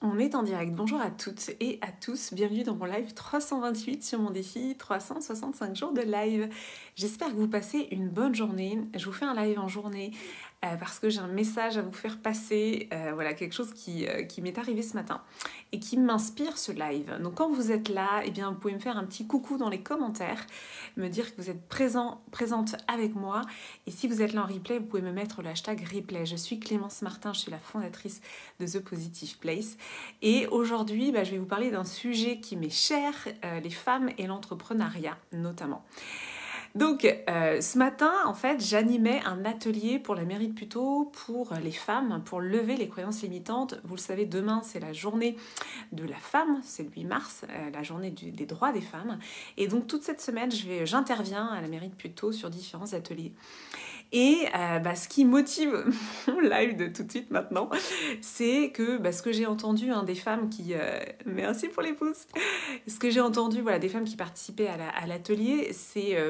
On est en direct. Bonjour à toutes et à tous. Bienvenue dans mon live 328 sur mon défi 365 jours de live. J'espère que vous passez une bonne journée. Je vous fais un live en journée parce que j'ai un message à vous faire passer. Voilà, quelque chose qui m'est arrivé ce matin et qui m'inspire ce live. Donc quand vous êtes là, eh bien, vous pouvez me faire un petit coucou dans les commentaires, me dire que vous êtes présente avec moi. Et si vous êtes là en replay, vous pouvez me mettre le hashtag replay. Je suis Clémence Martin, je suis la fondatrice de The Positive Place. Et aujourd'hui, je vais vous parler d'un sujet qui m'est cher, les femmes et l'entrepreneuriat notamment. Donc, ce matin, en fait, j'animais un atelier pour la mairie de Puteaux pour les femmes, pour lever les croyances limitantes. Vous le savez, demain, c'est la journée de la femme, c'est le 8 mars, la journée des droits des femmes. Et donc, toute cette semaine, j'interviens à la mairie de Puteaux sur différents ateliers. Et ce qui motive mon live de tout de suite maintenant, c'est que ce que j'ai entendu des femmes qui... merci pour les pouces. Ce que j'ai entendu des femmes qui participaient à l'atelier,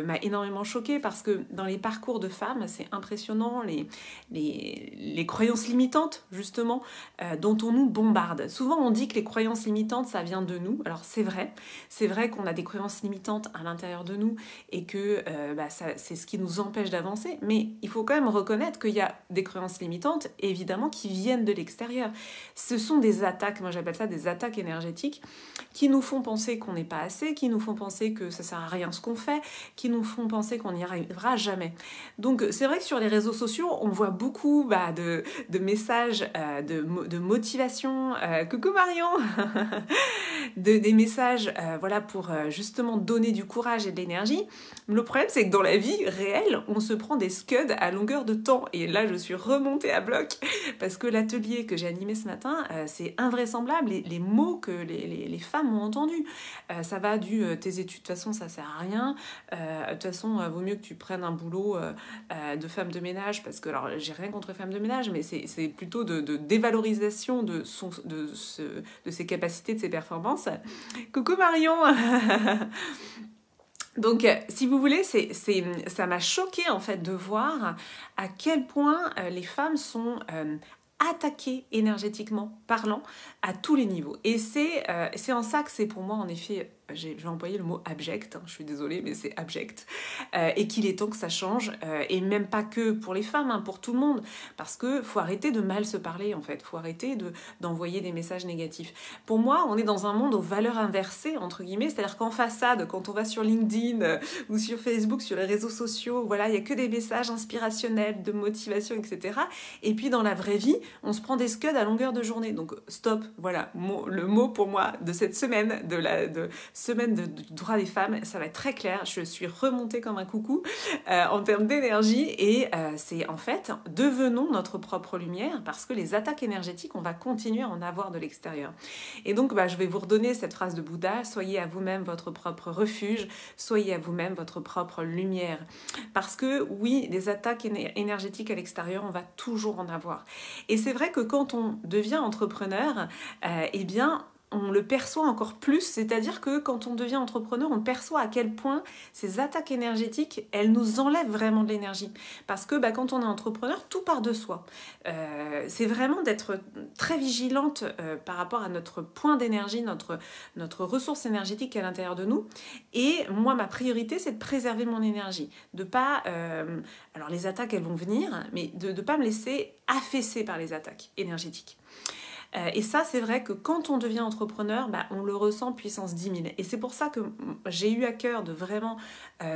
m'a énormément choquée parce que dans les parcours de femmes, c'est impressionnant les croyances limitantes, justement, dont on nous bombarde. Souvent, on dit que les croyances limitantes, ça vient de nous. Alors, c'est vrai qu'on a des croyances limitantes à l'intérieur de nous et que c'est ce qui nous empêche d'avancer, mais il faut quand même reconnaître qu'il y a des croyances limitantes, évidemment, qui viennent de l'extérieur. Ce sont des attaques, moi j'appelle ça des attaques énergétiques, qui nous font penser qu'on n'est pas assez, qui nous font penser que ça sert à rien ce qu'on fait, qui nous font penser qu'on n'y arrivera jamais. Donc c'est vrai que sur les réseaux sociaux, on voit beaucoup de messages de motivation. Coucou Marion. Des messages pour justement donner du courage et de l'énergie. Le problème, c'est que dans la vie réelle, on se prend des scuds à longueur de temps. Et là, je suis remontée à bloc parce que l'atelier que j'ai animé ce matin, c'est invraisemblable. Les mots que les femmes ont entendus. Ça va tes études, de toute façon, ça sert à rien. De toute façon, vaut mieux que tu prennes un boulot de femme de ménage parce que, alors, j'ai rien contre les femmes de ménage, mais c'est plutôt de dévalorisation de ses capacités, de ses performances. Coucou Marion. Donc, si vous voulez, ça m'a choquée en fait de voir à quel point les femmes sont attaquées énergétiquement parlant à tous les niveaux. Et c'est en ça que c'est pour moi en effet, je vais employer le mot abject, je suis désolée, mais c'est abject, et qu'il est temps que ça change, et même pas que pour les femmes, pour tout le monde, parce que faut arrêter de mal se parler en fait, faut arrêter d'envoyer des messages négatifs. Pour moi, on est dans un monde aux valeurs inversées, entre guillemets, c'est-à-dire qu'en façade, quand on va sur LinkedIn ou sur Facebook, sur les réseaux sociaux, voilà, il n'y a que des messages inspirationnels, de motivation, etc. Et puis dans la vraie vie, on se prend des scuds à longueur de journée, donc stop, voilà, le mot pour moi de cette semaine, semaine du droit des femmes, ça va être très clair, je suis remontée comme un coucou en termes d'énergie et c'est en fait, devenons notre propre lumière parce que les attaques énergétiques, on va continuer à en avoir de l'extérieur. Et donc, je vais vous redonner cette phrase de Bouddha, soyez à vous-même votre propre refuge, soyez à vous-même votre propre lumière. Parce que oui, des attaques énergétiques à l'extérieur, on va toujours en avoir. Et c'est vrai que quand on devient entrepreneur, eh bien, on le perçoit encore plus, c'est-à-dire que quand on devient entrepreneur, on perçoit à quel point ces attaques énergétiques, elles nous enlèvent vraiment de l'énergie. Parce que quand on est entrepreneur, tout part de soi. C'est vraiment d'être très vigilante par rapport à notre point d'énergie, notre ressource énergétique à l'intérieur de nous. Et moi, ma priorité, c'est de préserver mon énergie. De pas... alors les attaques, elles vont venir, mais de ne pas me laisser affaisser par les attaques énergétiques. Et ça, c'est vrai que quand on devient entrepreneur, on le ressent puissance 10 000. Et c'est pour ça que j'ai eu à cœur de vraiment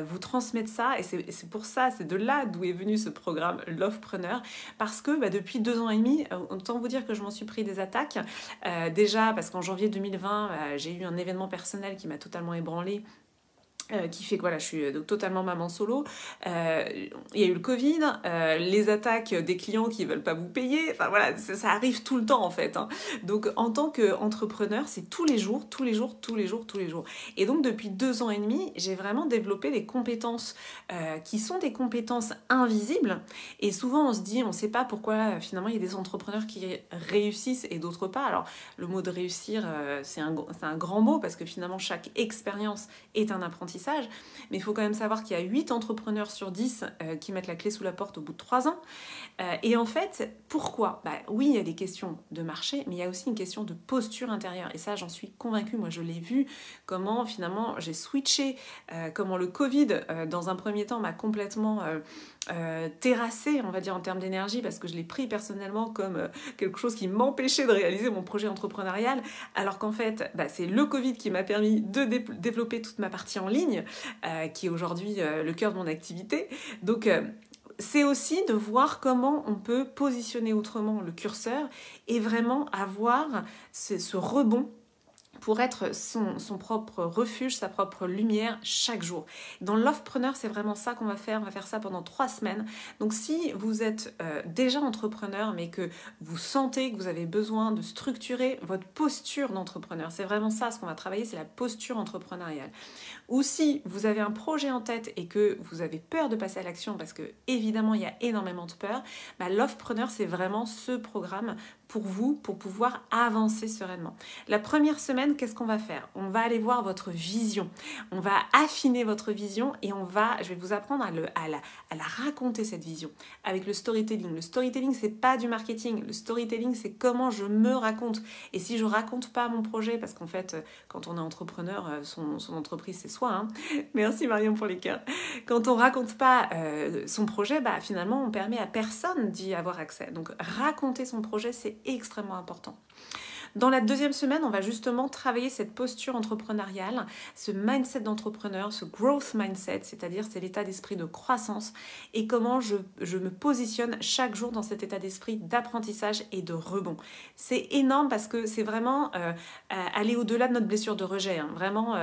vous transmettre ça. Et c'est pour ça, c'est de là d'où est venu ce programme Lovepreneur. Parce que depuis 2 ans et demi, autant vous dire que je m'en suis pris des attaques. Déjà, parce qu'en janvier 2020, j'ai eu un événement personnel qui m'a totalement ébranlée. Qui fait que je suis donc totalement maman solo. Il y a eu le Covid, les attaques des clients qui veulent pas vous payer. Enfin voilà, ça arrive tout le temps en fait. Donc en tant qu'entrepreneur, c'est tous les jours. Et donc depuis 2 ans et demi, j'ai vraiment développé des compétences qui sont des compétences invisibles. Et souvent on se dit, on sait pas pourquoi finalement il y a des entrepreneurs qui réussissent et d'autres pas. Alors le mot de réussir, c'est un grand mot parce que finalement chaque expérience est un apprentissage. d'apprentissage, mais il faut quand même savoir qu'il y a 8 entrepreneurs sur 10 qui mettent la clé sous la porte au bout de 3 ans. Et en fait, pourquoi? Oui, il y a des questions de marché, mais il y a aussi une question de posture intérieure. Et ça, j'en suis convaincue. Moi, je l'ai vu, comment finalement j'ai switché, comment le Covid, dans un premier temps, m'a complètement terrassée, on va dire, en termes d'énergie, parce que je l'ai pris personnellement comme quelque chose qui m'empêchait de réaliser mon projet entrepreneurial, alors qu'en fait, c'est le Covid qui m'a permis de développer toute ma partie en ligne, qui est aujourd'hui le cœur de mon activité. Donc, c'est aussi de voir comment on peut positionner autrement le curseur et vraiment avoir ce rebond pour être son propre refuge, sa propre lumière chaque jour. Dans l'offpreneur, c'est vraiment ça qu'on va faire. On va faire ça pendant 3 semaines. Donc si vous êtes déjà entrepreneur, mais que vous sentez que vous avez besoin de structurer votre posture d'entrepreneur, c'est vraiment ça ce qu'on va travailler, c'est la posture entrepreneuriale. Ou si vous avez un projet en tête et que vous avez peur de passer à l'action, parce que évidemment il y a énormément de peur, l'offpreneur, c'est vraiment ce programme pour vous, pour pouvoir avancer sereinement. La première semaine, qu'est-ce qu'on va faire? On va aller voir votre vision. On va affiner votre vision et je vais vous apprendre à la raconter, cette vision, avec le storytelling. Le storytelling, c'est pas du marketing. Le storytelling, c'est comment je me raconte. Et si je raconte pas mon projet, parce qu'en fait, quand on est entrepreneur, son entreprise, c'est soi. Hein. Merci Marion pour les cœurs. Quand on raconte pas son projet, finalement, on permet à personne d'y avoir accès. Donc, raconter son projet, c'est extrêmement important. Dans la deuxième semaine, on va justement travailler cette posture entrepreneuriale, ce mindset d'entrepreneur, ce growth mindset, c'est-à-dire c'est l'état d'esprit de croissance et comment je me positionne chaque jour dans cet état d'esprit d'apprentissage et de rebond. C'est énorme parce que c'est vraiment aller au-delà de notre blessure de rejet. Hein. Vraiment,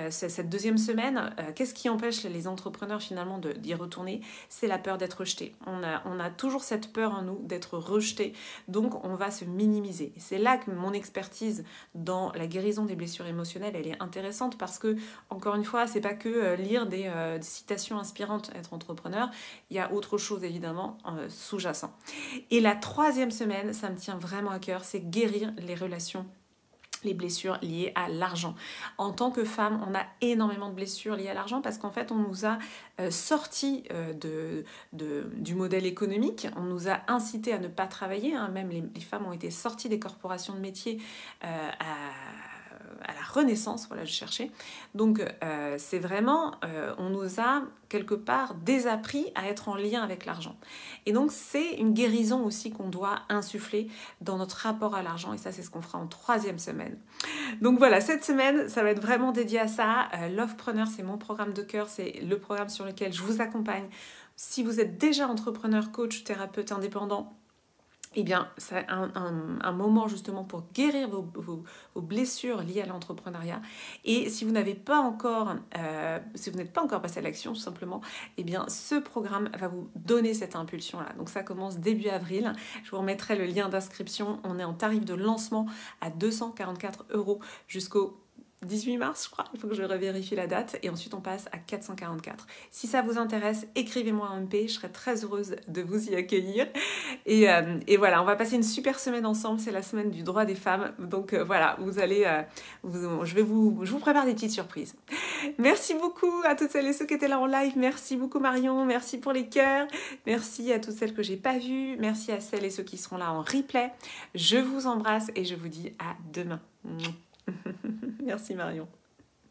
cette deuxième semaine, qu'est-ce qui empêche les entrepreneurs finalement d'y retourner? C'est la peur d'être rejeté. On a toujours cette peur en nous d'être rejeté, donc on va se minimiser. Et c'est là que mon expertise dans la guérison des blessures émotionnelles, elle est intéressante parce que, encore une fois, c'est pas que lire des citations inspirantes, être entrepreneur, il y a autre chose évidemment sous-jacent. Et la troisième semaine, ça me tient vraiment à cœur, c'est guérir les relations, les blessures liées à l'argent. En tant que femme, on a énormément de blessures liées à l'argent parce qu'en fait, on nous a sortis du modèle économique, on nous a incité à ne pas travailler, hein. Même les femmes ont été sorties des corporations de métiers à la Renaissance, voilà, je cherchais. Donc, c'est vraiment, on nous a quelque part désappris à être en lien avec l'argent. Et donc, c'est une guérison aussi qu'on doit insuffler dans notre rapport à l'argent. Et ça, c'est ce qu'on fera en troisième semaine. Donc voilà, cette semaine, ça va être vraiment dédié à ça. L'Offpreneur, c'est mon programme de cœur. C'est le programme sur lequel je vous accompagne. Si vous êtes déjà entrepreneur, coach, thérapeute indépendant, eh bien, c'est un moment justement pour guérir vos blessures liées à l'entrepreneuriat. Et si vous n'êtes pas encore passé à l'action, tout simplement, eh bien, ce programme va vous donner cette impulsion-là. Donc, ça commence début avril. Je vous remettrai le lien d'inscription. On est en tarif de lancement à 244 € jusqu'au 18 mars, je crois, il faut que je revérifie la date, et ensuite on passe à 444. Si ça vous intéresse, écrivez-moi un MP, je serai très heureuse de vous y accueillir. Et voilà, on va passer une super semaine ensemble, c'est la semaine du droit des femmes, donc voilà, je vous prépare des petites surprises. Merci beaucoup à toutes celles et ceux qui étaient là en live, merci beaucoup Marion, merci pour les cœurs, merci à toutes celles que j'ai pas vues, merci à celles et ceux qui seront là en replay. Je vous embrasse et je vous dis à demain. Merci Marion.